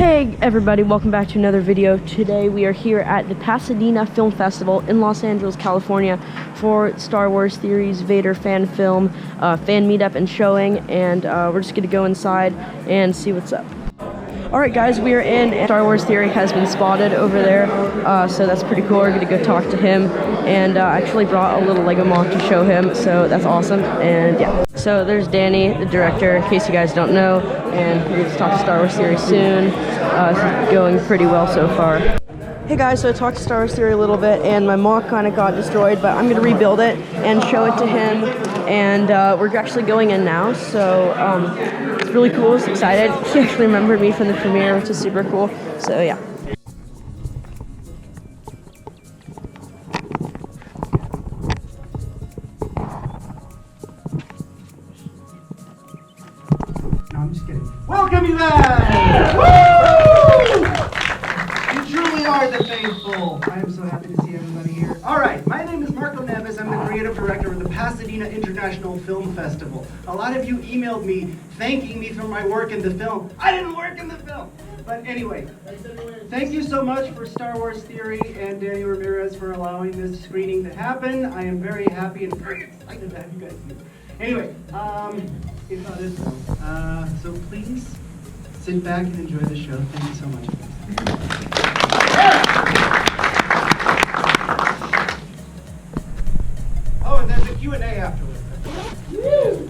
Hey everybody, welcome back to another video. Today we are here at the Pasadena Film Festival in Los Angeles, California for Star Wars Theory's Vader fan film, fan meetup and showing, and we're just going to go inside and see what's up. Alright guys, we are in, and Star Wars Theory has been spotted over there, so that's pretty cool. We're going to go talk to him, and I actually brought a little Lego mock to show him, so that's awesome, and yeah. So there's Danny, the director, in case you guys don't know, and we're going to talk to Star Wars Theory soon. It's going pretty well so far. Hey guys, so I talked to Star Wars Theory a little bit, and my mock kind of got destroyed, but I'm going to rebuild it and show it to him, and we're actually going in now, so it's really cool. He's excited. He actually remembered me from the premiere, which is super cool, so yeah. No, I'm just kidding. Welcome you guys! Woo! You truly are the faithful. I am so happy to see everybody here. All right, my name is Marco Neves. I'm the creative director of the Pasadena International Film Festival. A lot of you emailed me thanking me for my work in the film. I didn't work in the film. But anyway, thank you so much for Star Wars Theory and Danny Ramirez for allowing this screening to happen. I am very happy and very excited to have you guys here. Anyway, it's not this one. So please sit back and enjoy the show. Thank you so much. Oh, and there's a Q&A afterwards. Woo!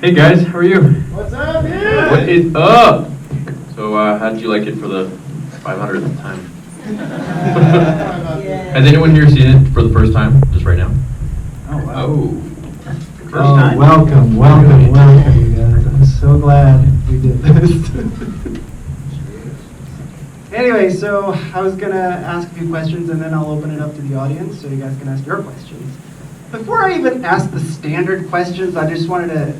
Hey guys, how are you? What's up, dude? What is up? So, how did you like it for the 500th time? Has anyone here seen it for the first time, just right now? Oh, wow. Oh. First time? Welcome, you guys. I'm so glad we did this. Anyway, so I was going to ask a few questions and then I'll open it up to the audience so you guys can ask your questions. Before I even ask the standard questions, I just wanted to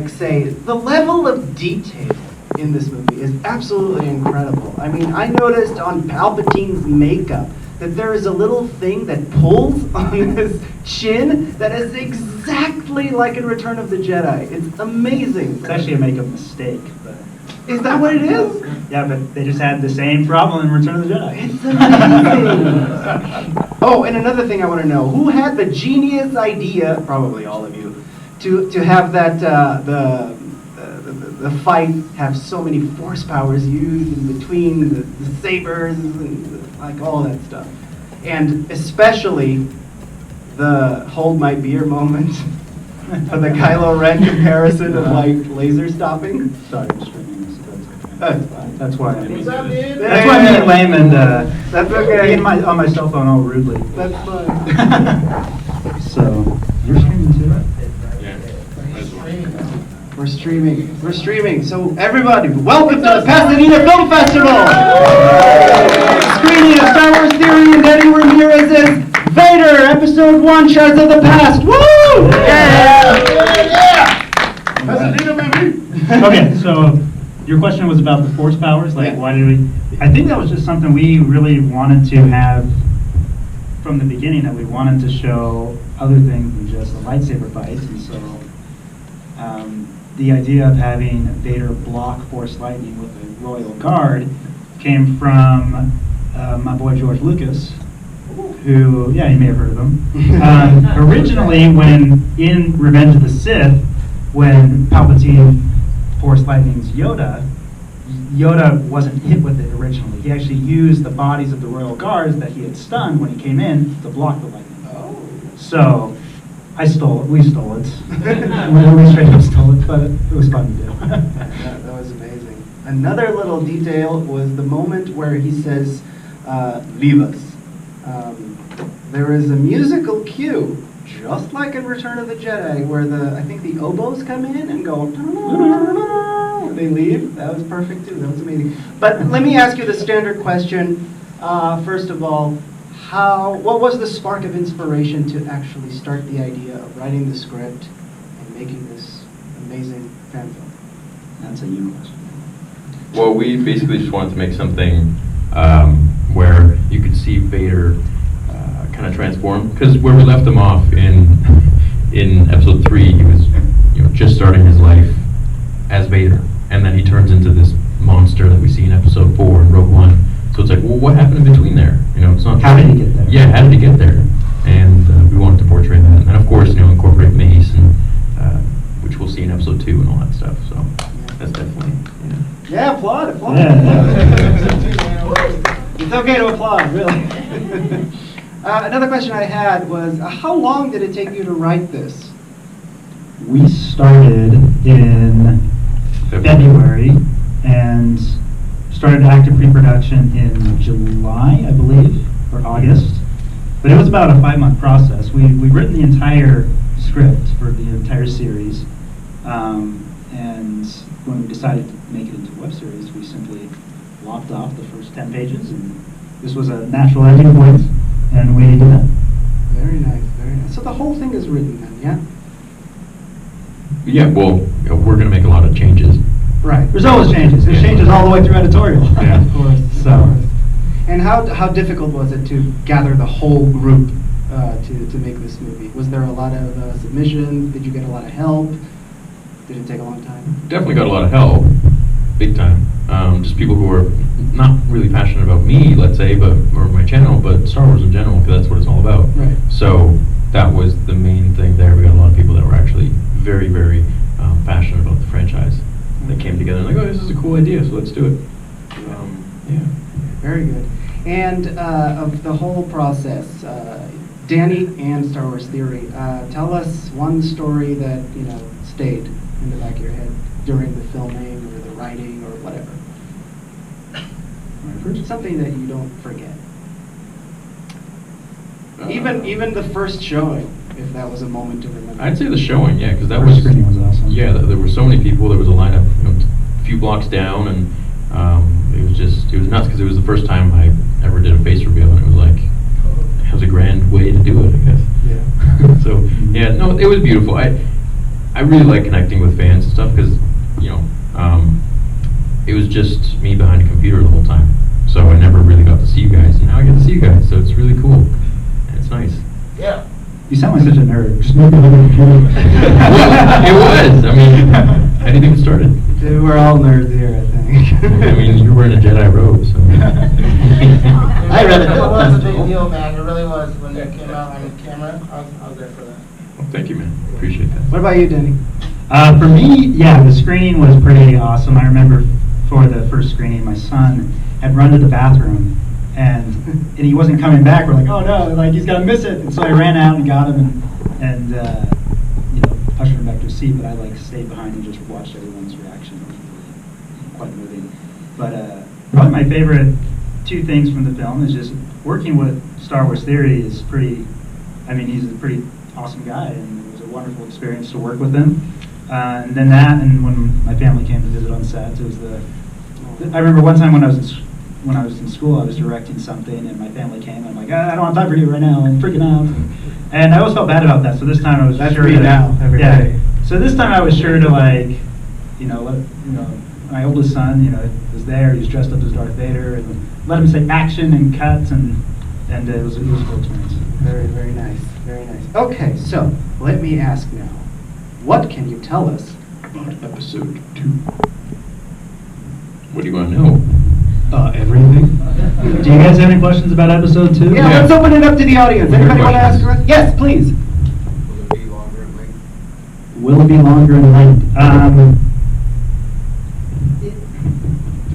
say the level of detail in this movie is absolutely incredible. I mean, I noticed on Palpatine's makeup that there is a little thing that pulls on his chin that is exactly like in Return of the Jedi. It's amazing. It's actually a makeup mistake, but Is that what it is? yeah, but they just had the same problem in Return of the Jedi. It's amazing. Oh, and another thing I want to know: who had the genius idea? Probably all of you, to have that the fight have so many force powers used in between the sabers and like all that stuff, and especially the hold my beer moment for the Kylo Ren comparison of like laser stopping. Sorry, I'm streaming this. That's fine. That's why I'm What's up, dude? That's why I'm being lame and That's okay. being on my cell phone all rudely. That's fine. So you're streaming too, right? Yeah. We're streaming. So everybody, welcome to the Pasadena Film Festival! Screening of Star Wars Theory and Danny Ramirez's Vader, Episode 1, Shards of the Past. Woo! Yeah! Pasadena, baby! Okay, so your question was about the force powers. Like, Yeah. why did we? I think that was just something we really wanted to have from the beginning. That we wanted to show other things than just the lightsaber fights, and so. The idea of having Vader block Force lightning with a Royal Guard came from my boy George Lucas, who, yeah, you may have heard of him. Originally, when in Revenge of the Sith, when Palpatine Force lightnings Yoda wasn't hit with it originally. He actually used the bodies of the Royal Guards that he had stunned when he came in to block the lightning. Oh. So. We stole it. We straight up stole it, but it was fun to do. That was amazing. Another little detail was the moment where he says, leave us. There is a musical cue, just like in Return of the Jedi, where I think the oboes come in and go, they leave. That was perfect too. That was amazing. But let me ask you the standard question. First of all, what was the spark of inspiration to actually start the idea of writing the script and making this amazing fan film? That's a you question. Well, we basically just wanted to make something where you could see Vader kind of transform. Because where we left him off in episode 3, he was just starting his life as Vader, and then he turns into this monster that we see in episode 4 and Rogue One. So it's like, well, what happened in between there? It's not. How did he get there? Yeah, how did he get there? And we wanted to portray that, and of course, incorporate Mace, and which we'll see in episode 2 and all that stuff. So that's definitely. Yeah, applaud. It's okay to applaud, really. Another question I had was, how long did it take you to write this? We started in February and started active pre-production in July, I believe, or August. But it was about a 5-month process. We'd written the entire script for the entire series, and when we decided to make it into a web series, we simply lopped off the first 10 pages, and this was a natural ending point, and we did that. Very nice, very nice. So the whole thing is written then, yeah? Yeah, well, we're going to make a lot of changes. Right. There's always changes. There's changes all the way through editorial. Yeah. Of course. So. And how difficult was it to gather the whole group to make this movie? Was there a lot of submissions? Did you get a lot of help? Did it take a long time? Definitely got a lot of help, big time. Just people who are not really passionate about me, let's say, or my channel, but Star Wars in general, because that's what it's all about. Right. So that was the main thing there. We got a lot of people that were actually very, very passionate about the franchise. They came together and like, oh, this is a cool idea, so let's do it. Yeah. Very good. And of the whole process, Danny and Star Wars Theory, tell us one story that stayed in the back of your head during the filming or the writing or whatever. Something that you don't forget. Even the first showing, if that was a moment to remember. I'd say the showing, yeah, because that First was screening was awesome. Yeah, there were so many people. There was a lineup, a few blocks down, and it was nuts because it was the first time I ever did a face reveal, and it was like it was a grand way to do it, I guess. Yeah. So yeah, no, it was beautiful. I really like connecting with fans and stuff because it was just me behind a computer the whole time, so I never really got to see you guys, and now I get to see you guys, so it's really cool and it's nice. Yeah. You sound like such a nerd. Just moving on the computer. Well, it was. I mean, how do you think it started? We're all nerds here, I think. I mean, you're wearing a Jedi robe, so. I read it. It was a big deal, man. It really was. When you came out on camera, I was there for that. Well, thank you, man. Appreciate that. What about you, Danny? For me, yeah, the screening was pretty awesome. I remember for the first screening, my son had run to the bathroom, and he wasn't coming back. We're like, oh no, like he's gonna miss it. And so I ran out and got him and ushered him back to his seat. But I stayed behind and just watched everyone's reaction. It was really quite moving. But probably my favorite 2 things from the film is just working with Star Wars Theory is pretty. I mean, he's a pretty awesome guy, and it was a wonderful experience to work with him. And then that, and when my family came to visit on set, it was I remember one time when I was in school, I was directing something, and my family came, and I'm like, I don't have time for you right now, I'm freaking out. And I always felt bad about that, so this time I was sure me now, every day. So this time I was sure to let my oldest son, was there, he was dressed up as Darth Vader, and let him say action and cuts, and it was a cool experience. Very, very nice, very nice. Okay, so let me ask now, what can you tell us About episode 2. What do you want to know? Everything. Do you guys have any questions about episode 2? Yeah, let's open it up to the audience. What are your Anybody want to ask a questions? question? Yes, please. Will it be longer in length?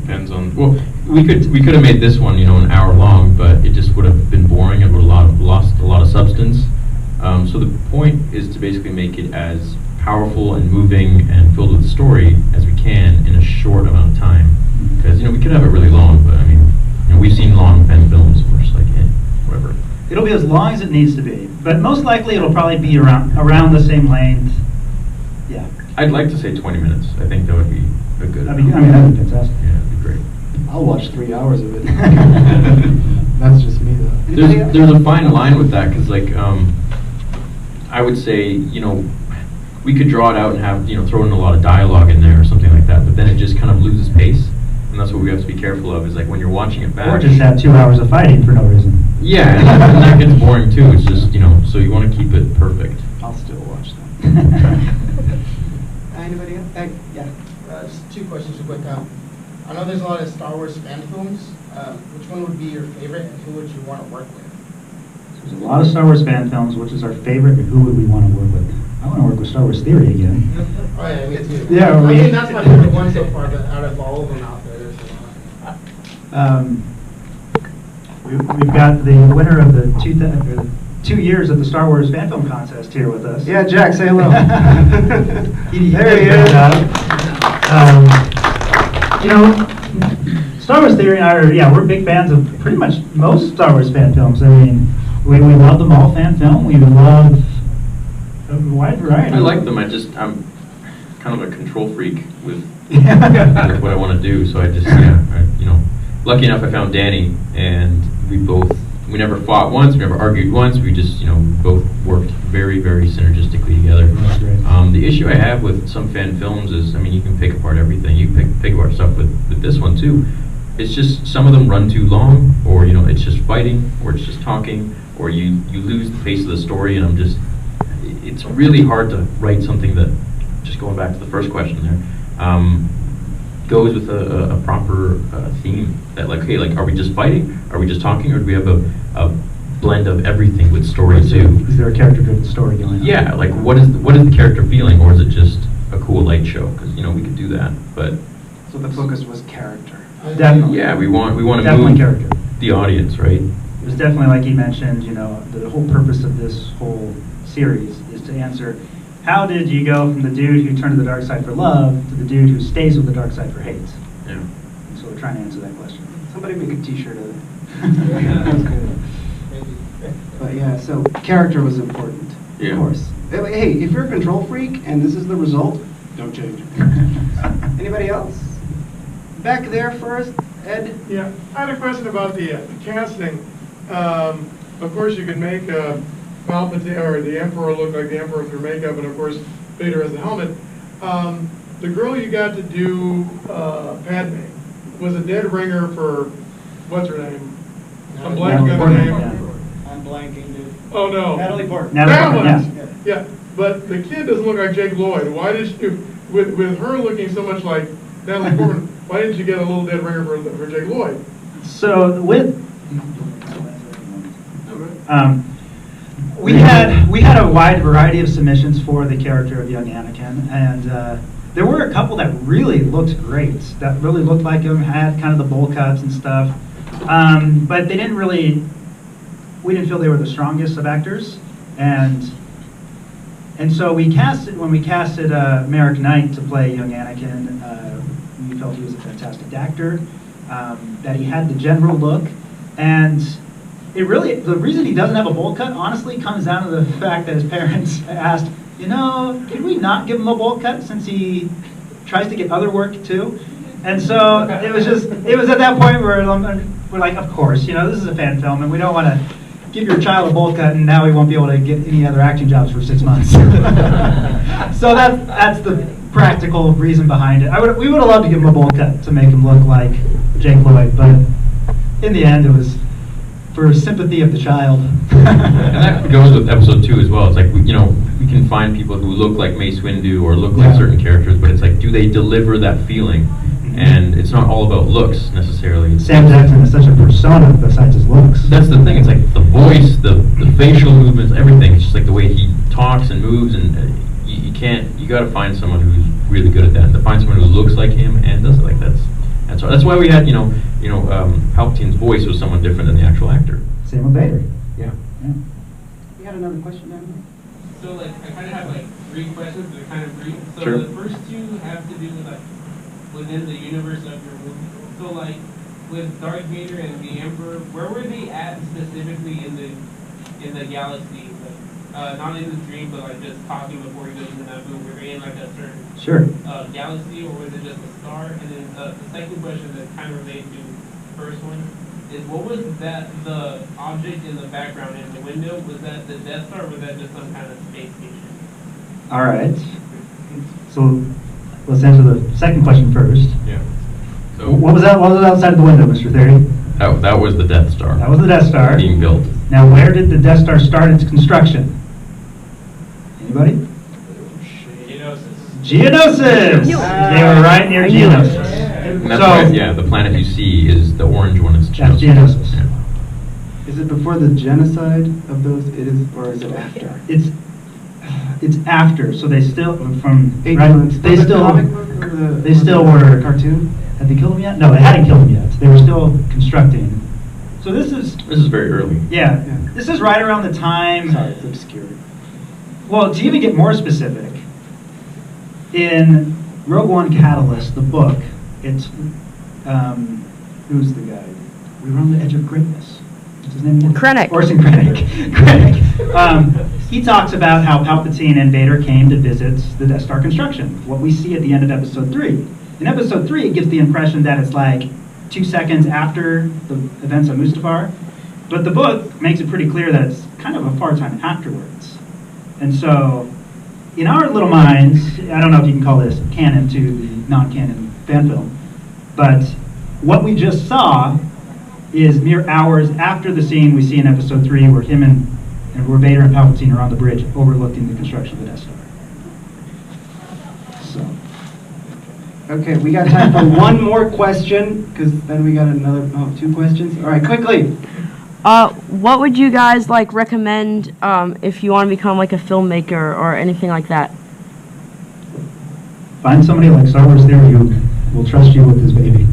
Depends on. Well, we could have made this one, an hour long, but it just would have been boring. It would have lost a lot of substance. So the point is to basically make it as powerful and moving and filled with story as we can in a short amount of time. Because we could have it really long, but I mean, we've seen long fan films, and we're just like, whatever. It'll be as long as it needs to be, but most likely it'll probably be around the same length. Yeah. I'd like to say 20 minutes. I think that would be a good. That'd be fantastic. Yeah, that'd be great. I'll watch 3 hours of it. That's just me, though. There's a fine line with that, because I would say we could draw it out and have throw in a lot of dialogue in there or something like that, but then it just kind of loses pace, and and that's what we have to be careful of. Is like when you're watching it back. Or just have 2 hours of fighting for no reason. Yeah, and that gets boring too. It's just so you want to keep it perfect. I'll still watch them. Anybody else? Yeah. Just 2 questions real quick. I know there's a lot of Star Wars fan films. Which one would be your favorite, and who would you want to work with? There's a lot of Star Wars fan films. Which is our favorite, and who would we want to work with? I want to work with Star Wars Theory again. Oh yeah, me too. Yeah, I mean, that's my favorite one so far, but out of all of them out there, there's a lot. We've got the winner of the 2 years of the Star Wars fan film contest here with us. Yeah, Jack, say hello. There he is. Star Wars Theory and I are, we're big fans of pretty much most Star Wars fan films. I mean, we love them all fan film. We love a wide variety. I like them. I'm kind of a control freak with what I want to do. So I just, lucky enough I found Danny, and we never fought once, we never argued once. We just, both worked very, very synergistically together. That's great. The issue I have with some fan films is, you can pick apart everything. You pick apart stuff with this one too. It's just some of them run too long, or it's just fighting, or it's just talking, or you lose the pace of the story, and it's really hard to write something that, just going back to the first question there, goes with a proper theme that are we just fighting, are we just talking, or do we have a blend of everything with story too? Is there a character-driven story going on? Yeah, what is the character feeling, or is it just a cool light show? Because we could do that, but So the focus was character. Definitely. yeah, we want to Definitely move character. the audience, right? It was definitely, like he mentioned, the whole purpose of this whole series is to answer, how did you go from the dude who turned to the dark side for love to the dude who stays with the dark side for hate? Yeah. And so we're trying to answer that question. Somebody make a T-shirt of it. That's good. But yeah, so character was important, Yeah. of course. Hey, if you're a control freak and this is the result, don't change. Anybody else? Back there first, Ed. Yeah, I had a question about the casting. Of course, you could make Palpatine or the Emperor look like the Emperor through makeup, and of course, Vader has the helmet. The girl you got to do Padme was a dead ringer for what's her name? I'm blanking on her name. I'm blanking, dude. Oh no. Natalie Portman. That one. Yeah. Yeah, but the kid doesn't look like Jake Lloyd. Why did you, with her looking so much like Natalie Portman, why didn't you get a little dead ringer for Jake Lloyd? So we had a wide variety of submissions for the character of young Anakin, and there were a couple that really looked great, that really looked like him, had kind of the bowl cuts and stuff, but we didn't feel they were the strongest of actors, and so when we casted Merrick Knight to play young Anakin, we felt he was a fantastic actor, that he had the general look, and the reason he doesn't have a bowl cut honestly comes down to the fact that his parents asked, can we not give him a bowl cut since he tries to get other work too? And so it was at that point where we're like, of course, this is a fan film and we don't want to give your child a bowl cut and now he won't be able to get any other acting jobs for 6 months. So that's the practical reason behind it. We would have loved to give him a bowl cut to make him look like Jake Lloyd, but in the end it was for sympathy of the child. And that goes with episode 2 as well. It's like, we can find people who look like Mace Windu or look like certain characters, but it's like, do they deliver that feeling? And it's not all about looks necessarily. Sam Jackson is such a persona besides his looks. That's the thing. It's like the voice, the facial movements, everything. It's just like the way he talks and moves, and you got to find someone who's really good at that. And to find someone who looks like him and does it like that's hard. That's why we had Palpatine's voice was someone different than the actual actor. Same with Vader. Yeah. You had another question down here? So I kind of have 3 questions. They're kind of brief. So Sure. the first 2 have to do with within the universe of your movie. So with Darth Vader and the Emperor, where were they at specifically in the galaxy? Not in the dream, but just talking before he goes into that boom. Were they in a certain galaxy, or was it just a star? And then the second question that kind of relates to the first one is, what was the object in the background in the window? Was that the Death Star, or was that just some kind of space station? All right. So let's answer the second question first. Yeah. So What was that? What was outside of the window, Mr. Theory? that was the Death Star. That was the Death Star. Being built. Now, where did the Death Star start its construction? Anybody? Geonosis. They were right near Geonosis. And that's right, yeah, the planet you see is the orange one. It's That's Geonosis. Yeah. Is it before the genocide of those? It is, or is it after? It's after, so they still from 8 right, months. they The still comic book or they still were cartoon. Had they killed him yet? No, they hadn't killed him yet. They were still constructing. So this is very early. yeah, Yeah. this is right around the time. Sorry, it's obscure. Well, to even get more specific, in Rogue One Catalyst, the book, it's Who's the guy? we were on the edge of greatness. What's his name? Krennic. Orson Krennic. Krennic. He talks about how Palpatine and Vader came to visit the Death Star construction. What we see at the end of Episode 3. In Episode 3, it gives the impression that it's like 2 seconds after the events of Mustafar, but the book makes it pretty clear that it's kind of a far time afterwards. And so, in our little minds, I don't know if you can call this canon to the non-canon fan film, but what we just saw is mere hours after the scene we see in Episode 3 where him and where Vader and Palpatine are on the bridge overlooking the construction of the Death Star. So, Okay, we got time for one more question, because then we got another 2 questions. All right, quickly. What would you guys like recommend if you want to become like a filmmaker or anything like that? find somebody like Star Wars Theory who will trust you with his baby.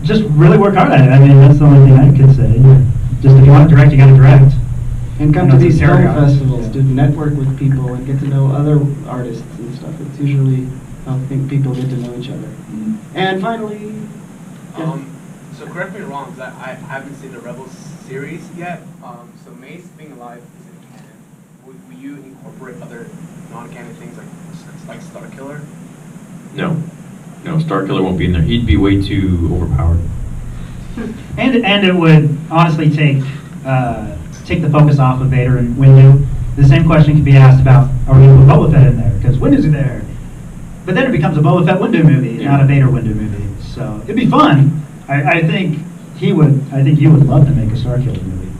Just really work hard at it. I mean, that's the only thing I could say. Just if you want to direct, you got to direct. And come You to know, these it's a film area. festivals to network with people and get to know other artists and stuff. It's usually how I think people get to know each other. And finally, So correct me if I'm wrong, because I haven't seen the Rebels series yet. So Mace being alive isn't canon. Will you incorporate other non-canon things like Starkiller? No, Starkiller won't be in there. He'd be way too overpowered. And it would honestly take the focus off of Vader and Windu. The same question could be asked about, are we going to put Boba Fett in there? Because Windu's there. But then it becomes a Boba Fett Windu movie, Yeah. not a Vader Windu movie. So it'd be fun. I think you would love to make a Starkiller movie.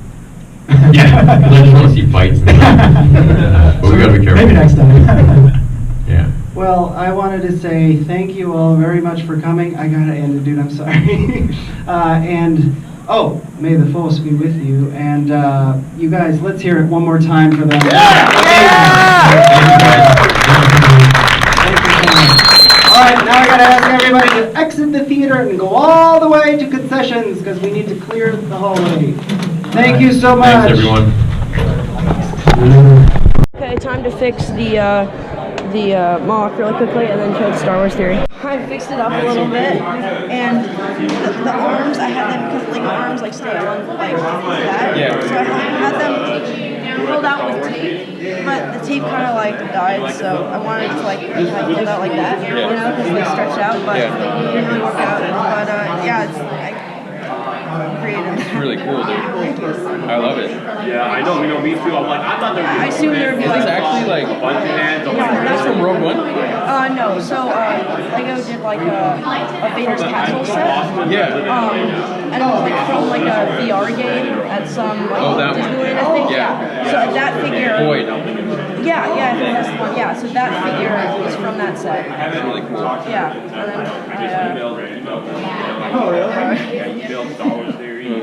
Yeah, because I just want to see fights and stuff. But we gotta be careful. Maybe next time. Yeah. well, I wanted to say thank you all very much for coming. I gotta end it, dude. I'm sorry. May the Force be with you. And you guys, let's hear it one more time for them. Thank you, guys. Thank you so much. All right, now I gotta ask everybody to exit the theater and go all the way to concessions because we need to clear the hallway. Thank you so much. Thanks, everyone. Okay, time to fix the mock really quickly and then show the Star Wars Theory. I fixed it up a little bit, and the arms, I had them, because Lego arms like stay on like that. Yeah. So I had them pulled out with tape, but the tape kind of like died, so I wanted to like have it pulled out like that, you know, because they stretch out, but it didn't really work out. But yeah, it's creative. It's really cool, dude. I love it. Yeah, I know, me too. I'm like, I thought there I assume there would be Is like this actually like a bunch of hands. that's from Rogue One? no. So Lego did like a Vader's castle set. Yeah. And it was like from like a VR game at some like Oh, that one. Disneyland, I think. Yeah. So that figure. Boyd. Yeah, I think that's the one. Yeah. So that figure is from that set. That's really cool. Yeah. And then Oh,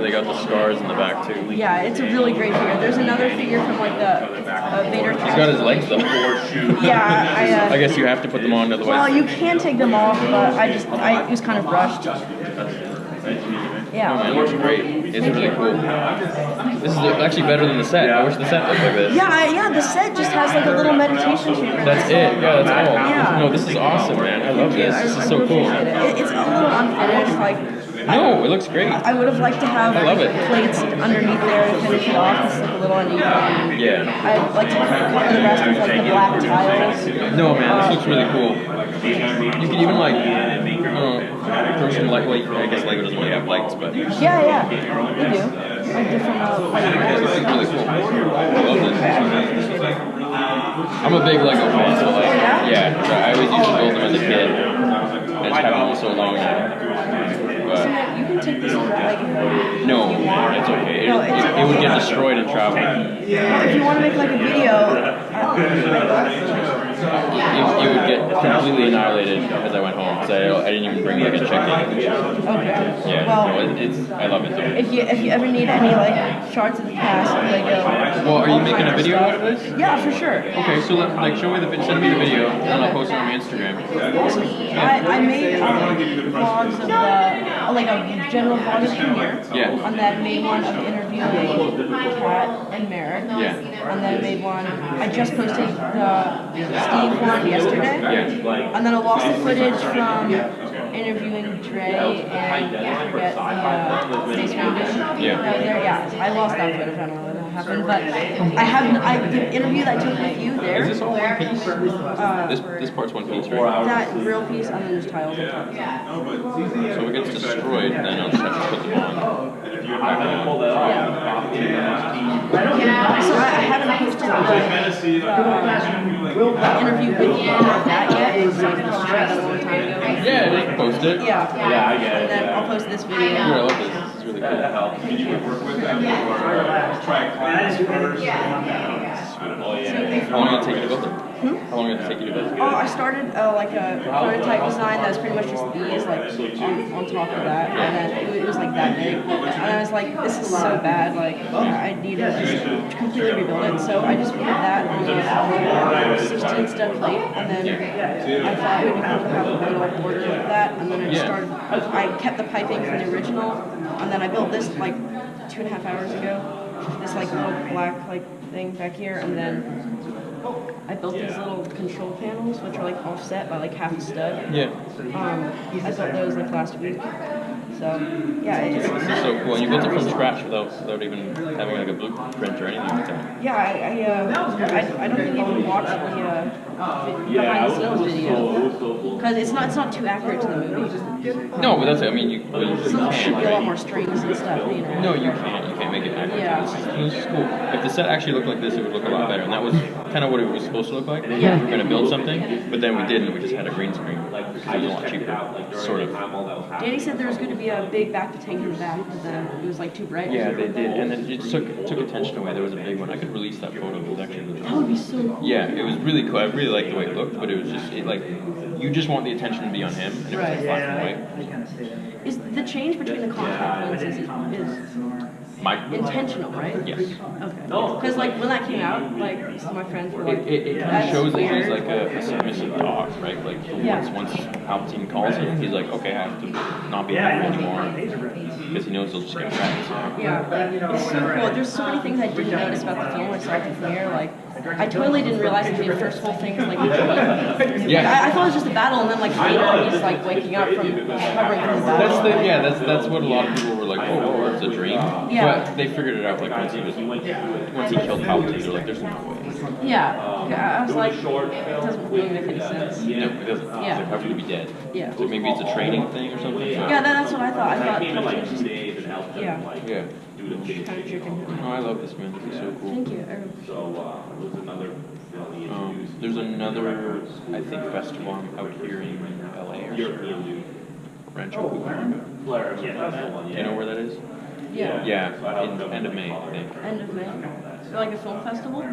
they got the scars in the back too. yeah, it's a really great figure. There's another figure from like the Vader. He's got his legs though. Yeah, I guess you have to put them on well, otherwise. you can take them off, but it was kind of rushed. Oh Yeah. man, it looks great. It's really cool. This is actually better than the set. I wish the set looked like this. Yeah, the set just has like a little meditation chamber. That's it. Yeah, that's all. Yeah. No, this is awesome, man. I love this. This is so cool. It's a little unfinished. Like, No, it looks great. I would have liked to have I love it. plates underneath there to finish it off. It's like a little uneven. Yeah. I'd like to put the rest with like the black tiles. No, man, this looks really cool. You can even like, I don't know, person like, well, I guess Lego doesn't really have lights, but Yeah, they do. Like different yeah, this is really cool. I love this. I'm a big Lego fan, so like, yeah, I always used to build them as a kid. I just haven't been so long now. But You can take this like no, it's okay. No, it's It would get destroyed in travel. well, if you want to make like a video, It would get completely annihilated as I went home because I didn't even bring like a check-in. okay. Yeah, Well, no, I love it though. if you ever need any like shots of the past, like Well, are you all making kind a of video stuff. out of this? Yeah, for sure. Okay, so show me send me the video, and then I'll post it on my Instagram. I made vlogs of the like a general vlog of the premiere. Yeah. And then made one of interviewing Kat and Merrick. Yeah. And then made one. I just posted the Steve one yesterday. Yeah. And then I lost the footage from interviewing Dre and I forget the Space Foundation. Yeah. I lost that footage. I don't know what happened, but the interview that I took with you there. Is this all one piece? This part's one piece, right? That real piece, and then there's tiles on top. So if it gets destroyed, then I'll just have to put them on. So I haven't posted the interview with you of that yet. It's like a straight a long time ago. Yeah, they can post it. Yeah, I get it. And then I'll post this video. Here, I love this. This is really cool. How long did it take you to build them? How long did it take you to build them? Oh, I started like a prototype design that was pretty much just these, like on top of that, and then it was like that big, and I was like, this is so bad, like I need to just completely rebuild it. So I just put that on a 16 stud plate, and then I thought it would be cool to have a little border like that, and then I just started. I kept the piping from the original, and then I built this like 2.5 hours ago. This like little black like thing back here, and then I built these little control panels, which are like offset by like half a stud. Yeah. I built those like last week. So yeah, it's This is so cool. And you built it from scratch without even having like a blueprint or anything like that. yeah. I don't think you even watched the behind the scenes video because it's not too accurate to the movie. No, but that's it. I mean, you There should can, be a lot right? more strings and stuff, you know. No, you can't. You can't make it accurate. Yeah. This is cool. If the set actually looked like this, it would look a lot better. And that was kind of what it was supposed to look like. Yeah. We were going to build something, but then we didn't. We just had a green screen because it was a lot cheaper, sort of. Danny said there was going to be a big back to tank in the back, but then it was like too bright. Yeah, they did, and then it took attention away. There was a big one. I could release that photo. It was actually really That would be so cool. yeah, it was really cool. I really liked the way it looked, but it was just you just want the attention to be on him, and it was like black and white. Is the change between the contact lenses is intentional, right? Yes. Okay. Because like when that came out, like some of my friends were like, It kind of "That's shows that weird." he's like a submissive dog, right? Like once Palpatine calls him, he's like, okay, I have to not be angry anymore because he knows he'll just get wrecked. Yeah, it's so cool. There's so many things I didn't notice about the film when I saw the premiere. Like, I totally didn't realize that the first whole thing was like a dream. Yeah. I thought it was just a battle, and then like later he's like waking up from recovering from the battle. That's what a lot of people were like, oh, it's a dream. Yeah. But they figured it out like once he killed Palpatine, they're like, there's no way. Yeah, I was like, it doesn't really make any sense. No, it doesn't. Yeah. How could he be dead? Yeah. So maybe it's a training thing or something. Yeah, that's what I thought. I thought Palpatine was just, yeah, Yeah. kind of tricking him. Oh, I love this, man. This is so cool. Thank you. There's another, I think, festival out here in LA or something. Rancho Cucamonga. Do you know where that is? Yeah. Yeah, in end of May, I think. End of May. Like a film festival?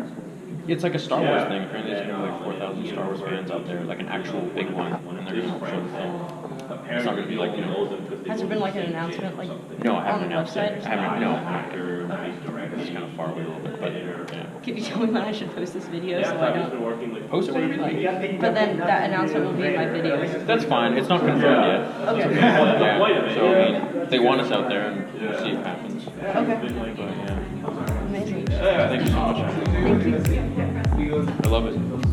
It's like a Star Wars thing. Apparently, there's going to be like 4,000 Star Wars fans out there, like an actual big one, and they're going to show the film. It's not going to be like, Has there been like an announcement like no, I haven't on the announced website? it. I haven't, no. It's kind of far away a little bit, but yeah. Can you tell me when I should post this video so I don't? Post it whenever you like. But then that announcement will be in my video. That's fine. It's not confirmed yet. Okay. Yeah. So I mean, they want us out there, and we'll see if it happens. Okay. But yeah. Amazing. Thank you so much. Thank you. I love it.